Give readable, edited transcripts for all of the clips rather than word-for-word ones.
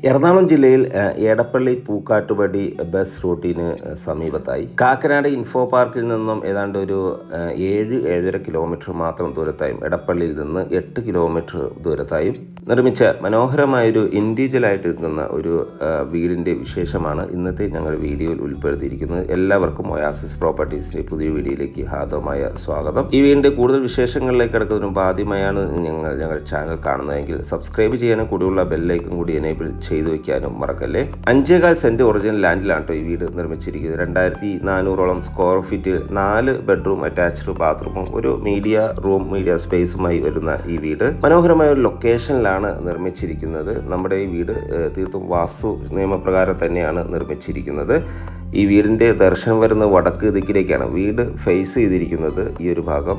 എറണാകുളം ജില്ലയിൽ എടപ്പള്ളി പൂക്കാട്ടുപടി ബസ് റൂട്ടിന് സമീപത്തായി കാക്കനാട് ഇൻഫോ പാർക്കിൽ നിന്നും ഏതാണ്ട് ഒരു 7-7.5 കിലോമീറ്റർ മാത്രം ദൂരത്തായും എടപ്പള്ളിയിൽ നിന്ന് 8 കിലോമീറ്റർ ദൂരത്തായും നിർമ്മിച്ച മനോഹരമായൊരു ഇൻഡിവിജ്വലായിട്ട് നിൽക്കുന്ന ഒരു വീടിൻ്റെ വിശേഷമാണ് ഇന്നത്തെ ഞങ്ങൾ വീഡിയോയിൽ ഉൾപ്പെടുത്തിയിരിക്കുന്നത്. എല്ലാവർക്കും ഒയാസിസ് പ്രോപ്പർട്ടീസിൻ്റെ പുതിയ വീഡിയോയിലേക്ക് ഹാർദവമായ സ്വാഗതം. ഈ വീടിൻ്റെ കൂടുതൽ വിശേഷങ്ങളിലേക്ക് കിടക്കുന്നതിന് മുമ്പ് ആദ്യമായാണ് ഞങ്ങളുടെ ചാനൽ കാണുന്നതെങ്കിൽ സബ്സ്ക്രൈബ് ചെയ്യാനും കൂടിയുള്ള ബെല്ലൈക്കൺ കൂടി എനേബിൾ ചെയ്തു വയ്ക്കാനും മറക്കല്ലേ. 5.25 സെന്റ് ഒറിജിനൽ ലാൻഡിലാണ് ഈ വീട് നിർമ്മിച്ചിരിക്കുന്നത്. 2400ഓളം സ്ക്വയർ ഫീറ്റ്, 4 ബെഡ്റൂം അറ്റാച്ച്ഡ് ബാത്റൂമും ഒരു മീഡിയ സ്പേസുമായി വരുന്ന ഈ വീട് മനോഹരമായ ഒരു ലൊക്കേഷനിലാണ് നിർമ്മിച്ചിരിക്കുന്നത്. നമ്മുടെ ഈ വീട് തീർത്തും വാസ്തു നിയമപ്രകാരം തന്നെയാണ് നിർമ്മിച്ചിരിക്കുന്നത്. ഈ വീടിൻ്റെ ദർശനം വരുന്നത് വടക്ക് ദിക്കിലേക്കാണ്. വീട് ഫേസ് ചെയ്തിരിക്കുന്നത് ഈ ഒരു ഭാഗം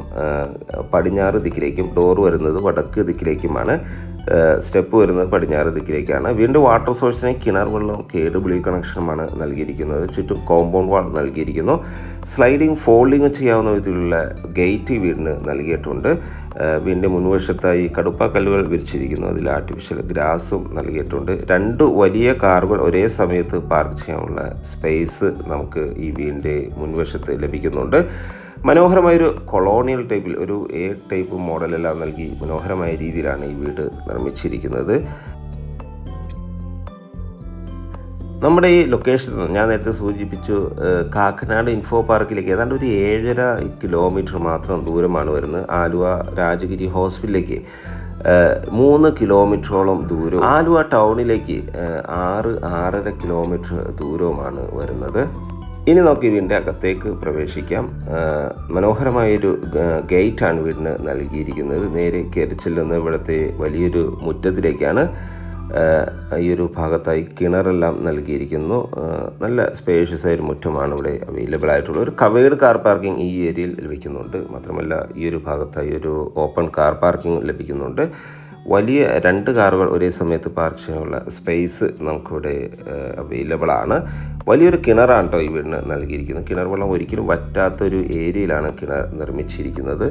പടിഞ്ഞാറ് ദിക്കിലേക്കും, ഡോർ വരുന്നത് വടക്ക് ദിക്കിലേക്കുമാണ്, സ്റ്റെപ്പ് വരുന്നത് പടിഞ്ഞാറ് ദിക്കിലേക്കാണ്. വീണ്ടും വാട്ടർ സോഴ്സിന് കിണർ വെള്ളവും കേബിൾ കണക്ഷനുമാണ് നൽകിയിരിക്കുന്നത്. ചുറ്റും കോമ്പൗണ്ട് വാൾ നൽകിയിരിക്കുന്നു. സ്ലൈഡിങ് ഫോൾഡിങ് ചെയ്യാവുന്ന വിധത്തിലുള്ള ഗേറ്റ് വീടിന് നൽകിയിട്ടുണ്ട്. വീടിൻ്റെ മുൻവശത്തായി കടുപ്പ കല്ലുകൾ വിരിച്ചിരിക്കുന്നു. അതിൽ ആർട്ടിഫിഷ്യൽ ഗ്രാസും നൽകിയിട്ടുണ്ട്. 2 വലിയ കാറുകൾ ഒരേ സമയത്ത് പാർക്ക് ചെയ്യാനുള്ള സ്പേസ് നമുക്ക് ഈ വീടിൻ്റെ മുൻവശത്ത് ലഭിക്കുന്നുണ്ട്. മനോഹരമായൊരു കൊളോണിയൽ ടൈപ്പിൽ ഒരു ടൈപ്പ് മോഡലെല്ലാം നൽകി മനോഹരമായ രീതിയിലാണ് ഈ വീട് നിർമ്മിച്ചിരിക്കുന്നത്. നമ്മുടെ ഈ ലൊക്കേഷൻ ഞാൻ നേരത്തെ സൂചിപ്പിച്ചു, കാക്കനാട് ഇൻഫോ പാർക്കിലേക്ക് ഏതാണ്ട് ഒരു 7.5 കിലോമീറ്റർ മാത്രം ദൂരമാണ് വരുന്നത്. ആലുവ രാജഗിരി ഹോസ്പിറ്റലിലേക്ക് 3 കിലോമീറ്ററോളം ദൂരവും, ആലുവ ടൗണിലേക്ക് 6-6.5 കിലോമീറ്റർ ദൂരവുമാണ് വരുന്നത്. ഇനി നമുക്ക് ഈ വീടിൻ്റെ അകത്തേക്ക് പ്രവേശിക്കാം. മനോഹരമായൊരു ഗേറ്റാണ് വീടിന് നൽകിയിരിക്കുന്നത്. നേരെ കയറി ചെല്ലുന്ന ഇവിടുത്തെ വലിയൊരു മുറ്റത്തിലേക്കാണ്. ഈ ഒരു ഭാഗത്തായി കിണറെല്ലാം നൽകിയിരിക്കുന്നു. നല്ല സ്പേഷ്യസ് ആയൊരു മുറ്റമാണ് ഇവിടെ അവൈലബിൾ ആയിട്ടുള്ളത്. ഒരു കവേർഡ് കാർ പാർക്കിംഗ് ഈ ഏരിയയിൽ ലഭിക്കുന്നുണ്ട്. മാത്രമല്ല ഈ ഒരു ഭാഗത്തായി ഒരു ഓപ്പൺ കാർ പാർക്കിംഗ് ലഭിക്കുന്നുണ്ട്. വലിയ 2 കാറുകൾ ഒരേ സമയത്ത് പാർക്ക് ചെയ്യാനുള്ള സ്പേസ് നമുക്കിവിടെ അവൈലബിൾ ആണ്. വലിയൊരു കിണറാണ് കേട്ടോ ഈ വീടിന് നൽകിയിരിക്കുന്നത്. കിണർ വെള്ളം ഒരിക്കലും വറ്റാത്തൊരു ഏരിയയിലാണ് കിണർ നിർമ്മിച്ചിരിക്കുന്നത്.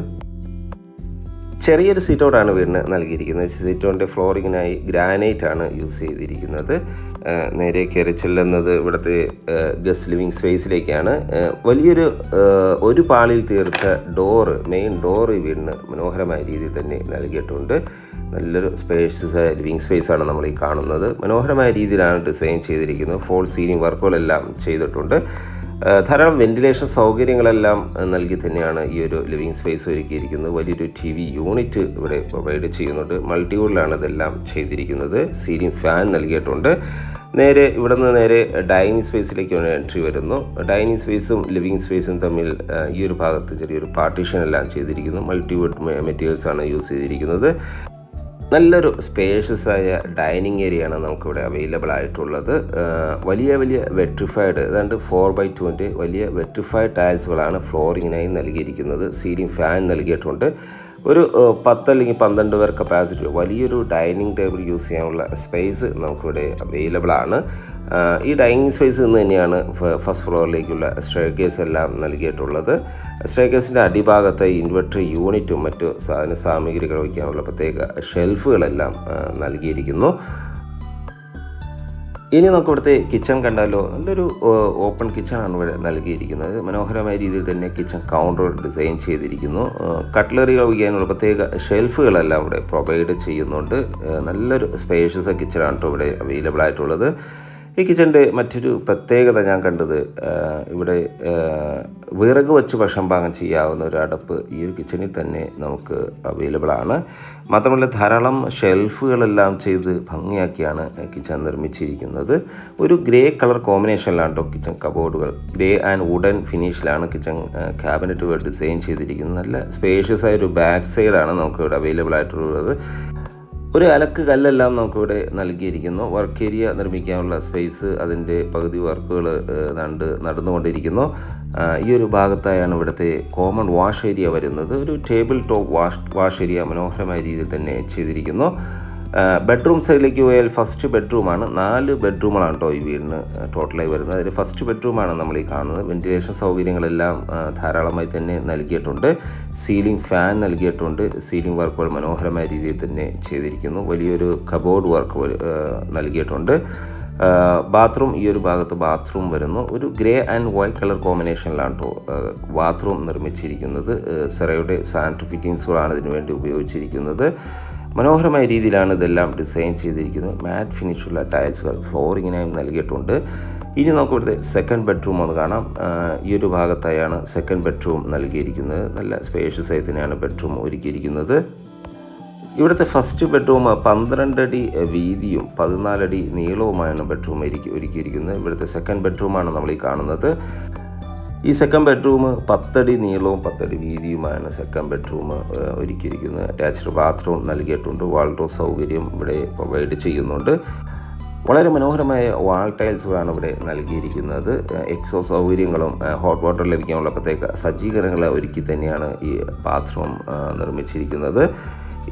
ചെറിയൊരു സീറ്റോടാണ് വീടിന് നൽകിയിരിക്കുന്നത്. സീറ്റോൻ്റെ ഫ്ലോറിങ്ങിനായി ഗ്രാനൈറ്റ് ആണ് യൂസ് ചെയ്തിരിക്കുന്നത്. നേരെ കയറി ചെല്ലുന്നത് ഇവിടുത്തെ ഗസ്റ്റ് ലിവിങ് സ്പേസിലേക്കാണ്. വലിയൊരു ഒരു പാളിയിൽ തീർത്ത മെയിൻ ഡോറ് ഈ വീടിന് മനോഹരമായ രീതിയിൽ തന്നെ നൽകിയിട്ടുണ്ട്. നല്ലൊരു സ്പേഷ്യസ് ലിവിങ് സ്പേസാണ് നമ്മൾ ഈ കാണുന്നത്. മനോഹരമായ രീതിയിലാണ് ഡിസൈൻ ചെയ്തിരിക്കുന്നത്. ഫോൾ സീലിംഗ് വർക്കുകളെല്ലാം ചെയ്തിട്ടുണ്ട്. ധാരാളം വെന്റിലേഷൻ സൗകര്യങ്ങളെല്ലാം നൽകി തന്നെയാണ് ഈ ഒരു ലിവിങ് സ്പേസ് ഒരുക്കിയിരിക്കുന്നത്. വലിയൊരു TV യൂണിറ്റ് ഇവിടെ പ്രൊവൈഡ് ചെയ്യുന്നുണ്ട്. മൾട്ടിവുഡിലാണ് ഇതെല്ലാം ചെയ്തിരിക്കുന്നത്. സീലിംഗ് ഫാൻ നൽകിയിട്ടുണ്ട്. ഇവിടെ നിന്ന് നേരെ ഡൈനിങ് സ്പേസിലേക്ക് എൻട്രി വരുന്നു. ഡൈനിങ് സ്പേസും ലിവിങ് സ്പേസും തമ്മിൽ ഈ ഒരു ഭാഗത്ത് ചെറിയൊരു പാർട്ടീഷൻ എല്ലാം ചെയ്തിരിക്കുന്നു. മൾട്ടിവുഡ് മെറ്റീരിയൽസാണ് യൂസ് ചെയ്തിരിക്കുന്നത്. നല്ലൊരു സ്പേഷ്യസ് ആയ ഡൈനിങ് ഏരിയയാണ് നമുക്കിവിടെ അവൈലബിൾ ആയിട്ടുള്ളത്. വലിയ വെട്രിഫൈഡ്, ഏതാണ്ട് 4x2 വലിയ വെട്രിഫൈഡ് ടൈൽസുകളാണ് ഫ്ലോറിങ്ങിനായി നൽകിയിരിക്കുന്നത്. സീലിംഗ് ഫാൻ നൽകിയിട്ടുണ്ട്. ഒരു 10 അല്ലെങ്കിൽ 12 പേർ കപ്പാസിറ്റി വലിയൊരു ഡൈനിങ് ടേബിൾ യൂസ് ചെയ്യാനുള്ള സ്പേസ് നമുക്കിവിടെ അവൈലബിൾ ആണ്. ഈ ഡൈനിങ് സ്പേസിൽ നിന്ന് തന്നെയാണ് ഫസ്റ്റ് ഫ്ലോറിലേക്കുള്ള സ്റ്റെയർകേസ് എല്ലാം നൽകിയിട്ടുള്ളത്. സ്റ്റെയർകേസിൻ്റെ അടിഭാഗത്തായി ഇൻവെർട്ടർ യൂണിറ്റും മറ്റു സാമഗ്രികൾ വയ്ക്കാനുള്ള പ്രത്യേക ഷെൽഫുകളെല്ലാം നൽകിയിരിക്കുന്നു. ഇനി നമുക്ക് ഇവിടുത്തെ കിച്ചൺ കണ്ടാലോ. നല്ലൊരു ഓപ്പൺ കിച്ചണാണ് ഇവിടെ നൽകിയിരിക്കുന്നത്. മനോഹരമായ രീതിയിൽ തന്നെ കിച്ചൺ കൗണ്ടർ ഡിസൈൻ ചെയ്തിരിക്കുന്നു. കട്ട്ലറികൾ വയ്ക്കാനുള്ള പ്രത്യേക ഷെൽഫുകളെല്ലാം ഇവിടെ പ്രൊവൈഡ് ചെയ്യുന്നുണ്ട്. നല്ലൊരു സ്പേഷ്യസ് കിച്ചണാണ് ഇവിടെ അവൈലബിൾ ആയിട്ടുള്ളത്. ഈ കിച്ചൻ്റെ മറ്റൊരു പ്രത്യേകത ഞാൻ കണ്ടത്, ഇവിടെ വിറക് വെച്ച് ഭക്ഷണം പാകം ചെയ്യാവുന്ന ഒരു അടുപ്പ് ഈ ഒരു കിച്ചണിൽ തന്നെ നമുക്ക് അവൈലബിൾ ആണ്. മാത്രമല്ല ധാരാളം ഷെൽഫുകളെല്ലാം ചെയ്ത് ഭംഗിയാക്കിയാണ് കിച്ചൺ നിർമ്മിച്ചിരിക്കുന്നത്. ഒരു ഗ്രേ കളർ കോമ്പിനേഷനിലാണ് കേട്ടോ കിച്ചൺ കബോർഡുകൾ. ഗ്രേ ആൻഡ് വുഡൻ ഫിനിഷിലാണ് കിച്ചൺ ക്യാബിനറ്റുകൾ ഡിസൈൻ ചെയ്തിരിക്കുന്നത്. നല്ല സ്പേഷ്യസ് ആയ ഒരു ബാക്ക് സൈഡാണ് നമുക്കിവിടെ അവൈലബിൾ ആയിട്ടുള്ളത്. ഒരു അലക്ക് കല്ലെല്ലാം നമുക്കിവിടെ നൽകിയിരിക്കുന്നു. വർക്ക് ഏരിയ നിർമ്മിക്കാനുള്ള സ്പേസ്, അതിൻ്റെ പകുതി വർക്കുകൾ നടന്നുകൊണ്ടിരിക്കുന്നു. ഈ ഒരു ഭാഗത്തായാണ് ഇവിടുത്തെ കോമൺ വാഷ് ഏരിയ വരുന്നത്. ഒരു ടേബിൾ ടോപ്പ് വാഷ് ഏരിയ മനോഹരമായ രീതിയിൽ തന്നെ ചെയ്തിരിക്കുന്നു. ബെഡ്റൂം സൈഡിലേക്ക് പോയാൽ ഫസ്റ്റ് ബെഡ്റൂമാണ്. 4 ബെഡ്റൂമുകളാണ് കേട്ടോ ഈ വീടിന് ടോട്ടലായി വരുന്നത്. അതിൽ ഫസ്റ്റ് ബെഡ്റൂമാണ് നമ്മൾ ഈ കാണുന്നത്. വെൻറ്റിലേഷൻ സൗകര്യങ്ങളെല്ലാം ധാരാളമായി തന്നെ നൽകിയിട്ടുണ്ട്. സീലിംഗ് ഫാൻ നൽകിയിട്ടുണ്ട്. സീലിംഗ് വർക്കുകൾ മനോഹരമായ രീതിയിൽ തന്നെ ചെയ്തിരിക്കുന്നു. വലിയൊരു കബോർഡ് വർക്ക് നൽകിയിട്ടുണ്ട്. ബാത്റൂം, ഈ ഒരു ഭാഗത്ത് ബാത്റൂം വരുന്നു. ഒരു ഗ്രേ ആൻഡ് വൈറ്റ് കളർ കോമ്പിനേഷനിലാണ് കേട്ടോ ബാത്റൂം നിർമ്മിച്ചിരിക്കുന്നത്. സെറയുടെ സാനിറ്ററി ഫിറ്റിങ്സുകളാണ് ഇതിനു വേണ്ടി ഉപയോഗിച്ചിരിക്കുന്നത്. മനോഹരമായ രീതിയിലാണ് ഇതെല്ലാം ഡിസൈൻ ചെയ്തിരിക്കുന്നത്. മാറ്റ് ഫിനിഷുള്ള ടൈൽസുകൾ ഫ്ലോറിങ്ങിനായും നൽകിയിട്ടുണ്ട്. ഇനി നമുക്ക് ഇവിടുത്തെ സെക്കൻഡ് ബെഡ്റൂം ഒന്ന് കാണാം. ഈ ഒരു ഭാഗത്തായാണ് സെക്കൻഡ് ബെഡ്റൂം നൽകിയിരിക്കുന്നത്. നല്ല സ്പേഷ്യസ് ആയി തന്നെയാണ് ബെഡ്റൂം ഒരുക്കിയിരിക്കുന്നത്. ഇവിടുത്തെ ഫസ്റ്റ് ബെഡ്റൂം 12 അടി വീതിയും 14 അടി നീളവുമാണ് ബെഡ്റൂം ഒരുക്കിയിരിക്കുന്നത്. ഇവിടുത്തെ സെക്കൻഡ് ബെഡ്റൂമാണ് നമ്മൾ ഈ കാണുന്നത്. ഈ സെക്കൻഡ് ബെഡ്റൂം 10 അടി നീളവും 10 അടി വീതിയുമാണ് സെക്കൻഡ് ബെഡ്റൂം ഒരുക്കിയിരിക്കുന്നത്. അറ്റാച്ച്ഡ് ബാത്റൂം നൽകിയിട്ടുണ്ട്. വാൾഡ്രോബ് സൗകര്യം ഇവിടെ പ്രൊവൈഡ് ചെയ്യുന്നുണ്ട്. വളരെ മനോഹരമായ വാൾ ടൈൽസുകളാണ് ഇവിടെ നൽകിയിരിക്കുന്നത്. എക്സോ സൗകര്യങ്ങളും ഹോട്ട് വാട്ടർ ലഭിക്കാനുള്ള പ്രത്യേക സജ്ജീകരണങ്ങൾ ഒരുക്കി തന്നെയാണ് ഈ ബാത്റൂം നിർമ്മിച്ചിരിക്കുന്നത്.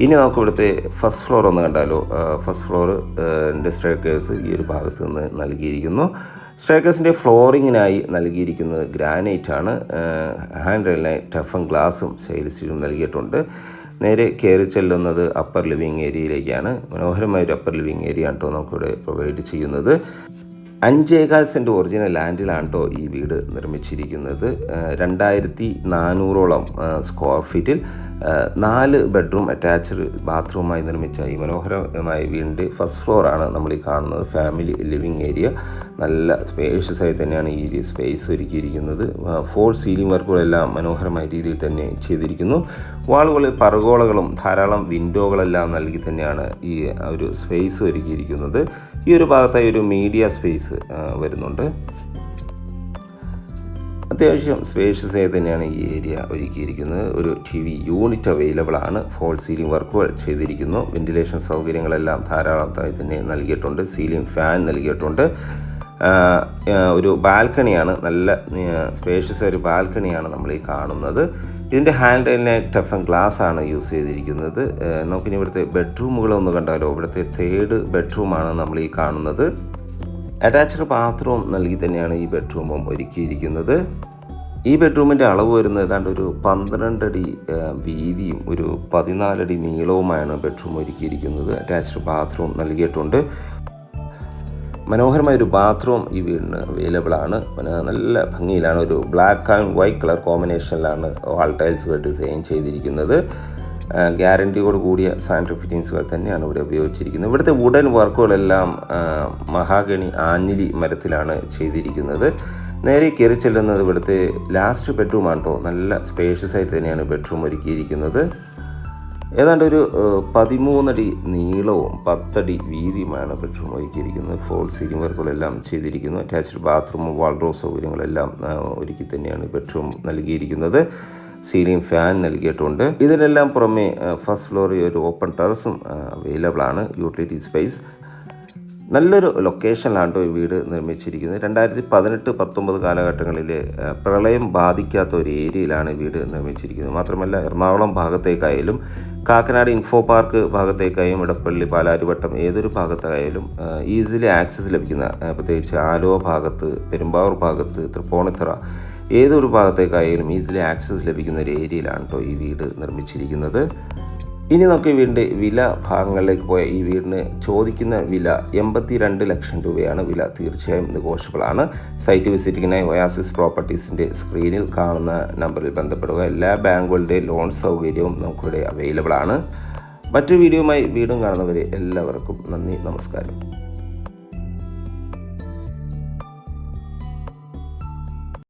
ഇനി നമുക്ക് ഇവിടുത്തെ ഫസ്റ്റ് ഫ്ലോർ ഒന്ന് കണ്ടാലോ. ഫസ്റ്റ് ഫ്ലോറിൻ്റെ സ്റ്റെയർകേസ് ഈ ഒരു ഭാഗത്ത് നിന്ന് നൽകിയിരിക്കുന്നു. സ്റ്റെയർകേസിൻ്റെ ഫ്ലോറിങ്ങിനായി നൽകിയിരിക്കുന്നത് ഗ്രാനൈറ്റ് ആണ്. ഹാൻഡ് റെയിലിനായി ടഫൻ ഗ്ലാസും സ്റ്റെയിൻലെസ് സ്റ്റീലും നൽകിയിട്ടുണ്ട്. നേരെ കയറി ചെല്ലുന്നത് അപ്പർ ലിവിങ് ഏരിയയിലേക്കാണ്. മനോഹരമായൊരു അപ്പർ ലിവിങ് ഏരിയ ആണ് കേട്ടോ നമുക്കിവിടെ പ്രൊവൈഡ് ചെയ്യുന്നത്. 5.25 സെൻറ്റ് ഒറിജിനൽ ലാൻഡിലാണ് കേട്ടോ ഈ വീട് നിർമ്മിച്ചിരിക്കുന്നത്. 2400ഓളം സ്ക്വയർ ഫീറ്റിൽ 4 ബെഡ്റൂം അറ്റാച്ച്ഡ് ബാത്റൂമായി നിർമ്മിച്ച ഈ മനോഹരമായ വീടിൻ്റെ ഫസ്റ്റ് ഫ്ലോറാണ് നമ്മൾ ഈ കാണുന്നത്. ഫാമിലി ലിവിങ് ഏരിയ നല്ല സ്പേഷ്യസ് ആയി തന്നെയാണ് ഈ സ്പേസ് ഒരുക്കിയിരിക്കുന്നത്. 4 സീലിംഗ് വർക്കുകളെല്ലാം മനോഹരമായ രീതിയിൽ തന്നെ ചെയ്തിരിക്കുന്നു. വാളുകളിൽ പർഗോളകളും ധാരാളം വിൻഡോകളെല്ലാം നൽകി തന്നെയാണ് ഈ ഒരു സ്പേസ് ഒരുക്കിയിരിക്കുന്നത്. ഈ ഒരു ഭാഗത്തായി ഒരു മീഡിയ സ്പേസ് വരുന്നുണ്ട്. അത്യാവശ്യം സ്പേഷ്യസ് ആയി തന്നെയാണ് ഈ ഏരിയ ഒരുക്കിയിരിക്കുന്നത്. ഒരു TV യൂണിറ്റ് അവൈലബിൾ ആണ്. ഫോൾ സീലിംഗ് വർക്കുകൾ ചെയ്തിരിക്കുന്നു. വെൻറ്റിലേഷൻ സൗകര്യങ്ങളെല്ലാം ധാരാളമായി തന്നെ നൽകിയിട്ടുണ്ട്. സീലിംഗ് ഫാൻ നൽകിയിട്ടുണ്ട്. ഒരു ബാൽക്കണിയാണ്, നല്ല സ്പേഷ്യസ് ഒരു ബാൽക്കണിയാണ് നമ്മൾ ഈ കാണുന്നത്. ഇതിൻ്റെ ഹാൻഡ് റെയിലിനായി ടഫൻ ഗ്ലാസ് ആണ് യൂസ് ചെയ്തിരിക്കുന്നത്. നമുക്കിനി ഇവിടുത്തെ ബെഡ്റൂമുകളൊന്ന് കണ്ടാലോ. ഇവിടുത്തെ 3rd ബെഡ്റൂമാണ് നമ്മൾ ഈ കാണുന്നത്. അറ്റാച്ച്ഡ് ബാത്റൂം നൽകി തന്നെയാണ് ഈ ബെഡ്റൂമും ഒരുക്കിയിരിക്കുന്നത്. ഈ ബെഡ്റൂമിൻ്റെ അളവ് വരുന്നത് ഏതാണ്ട് ഒരു 12 അടി വീതിയും ഒരു 14 അടി നീളവുമാണ് ബെഡ്റൂം ഒരുക്കിയിരിക്കുന്നത്. അറ്റാച്ച്ഡ് ബാത്റൂം നൽകിയിട്ടുണ്ട്. മനോഹരമായൊരു ബാത്റൂം ഈ വീടിന് അവൈലബിൾ ആണ്. നല്ല ഭംഗിയിലാണ്, ഒരു ബ്ലാക്ക് ആൻഡ് വൈറ്റ് കളർ കോമ്പിനേഷനിലാണ് വാൾ ടൈൽസുകൾ ഡിസൈൻ ചെയ്തിരിക്കുന്നത്. ഗ്യാരൻറ്റിയോട് കൂടിയ സാനിറ്ററി ഫിറ്റിങ്സുകൾ തന്നെയാണ് ഇവിടെ ഉപയോഗിച്ചിരിക്കുന്നത്. ഇവിടുത്തെ വുഡൻ വർക്കുകളെല്ലാം മഹാഗണി ആഞ്ഞിലി മരത്തിലാണ് ചെയ്തിരിക്കുന്നത്. നേരെ കയറി ചെല്ലുന്നത് ഇവിടുത്തെ ലാസ്റ്റ് ബെഡ്റൂമാണ് കേട്ടോ. നല്ല സ്പേഷ്യസ് ആയിട്ട് തന്നെയാണ് ബെഡ്റൂം ഒരുക്കിയിരിക്കുന്നത്. ഏതാണ്ട് ഒരു 13 അടി നീളവും 10 അടി വീതിയുമാണ് ബെഡ്റൂം ഒരുക്കിയിരിക്കുന്നത്. ഫോൾ സീലിംഗ് വർക്കുകളെല്ലാം ചെയ്തിരിക്കുന്നു. അറ്റാച്ച്ഡ് ബാത്റൂമും വാൾഡ്രോബ് സൗകര്യങ്ങളെല്ലാം ഒരുക്കി തന്നെയാണ് ബെഡ്റൂം നൽകിയിരിക്കുന്നത്. സീലിംഗ് ഫാൻ നൽകിയിട്ടുണ്ട്. ഇതിനെല്ലാം പുറമെ ഫസ്റ്റ് ഫ്ലോറിൽ ഒരു ഓപ്പൺ ടെറസും അവൈലബിൾ ആണ്. യൂട്ടിലിറ്റി സ്പേസ് നല്ലൊരു ലൊക്കേഷനിലാണ് ഈ വീട് നിർമ്മിച്ചിരിക്കുന്നത്. 2018-19 കാലഘട്ടങ്ങളിൽ പ്രളയം ബാധിക്കാത്ത ഒരു ഏരിയയിലാണ് വീട് നിർമ്മിച്ചിരിക്കുന്നത്. മാത്രമല്ല എറണാകുളം ഭാഗത്തേക്കായാലും കാക്കനാട് ഇൻഫോ പാർക്ക് ഭാഗത്തേക്കായും ഇടപ്പള്ളി പാലാരിവട്ടം ഏതൊരു ഭാഗത്തായാലും ഈസിലി ആക്സസ് ലഭിക്കുന്ന, പ്രത്യേകിച്ച് ആലുവ ഭാഗത്ത്, പെരുമ്പാവൂർ ഭാഗത്ത്, തൃപ്പൂണിത്തുറ ഏതൊരു ഭാഗത്തേക്കായാലും ഈസിലി ആക്സസ് ലഭിക്കുന്ന ഒരു ഏരിയയിലാണ് കേട്ടോ ഈ വീട് നിർമ്മിച്ചിരിക്കുന്നത്. ഇനി നമുക്ക് ഈ വീടിൻ്റെ വില ഭാഗങ്ങളിലേക്ക് പോയ ഈ വീടിന് ചോദിക്കുന്ന വില 82 ലക്ഷം രൂപയാണ്. വില തീർച്ചയായും നെഗോഷ്യബിൾ ആണ്. സൈറ്റ് വിസിറ്റിങ്ങിനായി ഒയാസിസ് പ്രോപ്പർട്ടീസിൻ്റെ സ്ക്രീനിൽ കാണുന്ന നമ്പറിൽ ബന്ധപ്പെടുക. എല്ലാ ബാങ്കുകളുടെ ലോൺ സൗകര്യവും നമുക്കിവിടെ അവൈലബിൾ ആണ്. മറ്റൊരു വീഡിയോയുമായി വീണ്ടും കാണുന്നവരെ എല്ലാവർക്കും നന്ദി, നമസ്കാരം.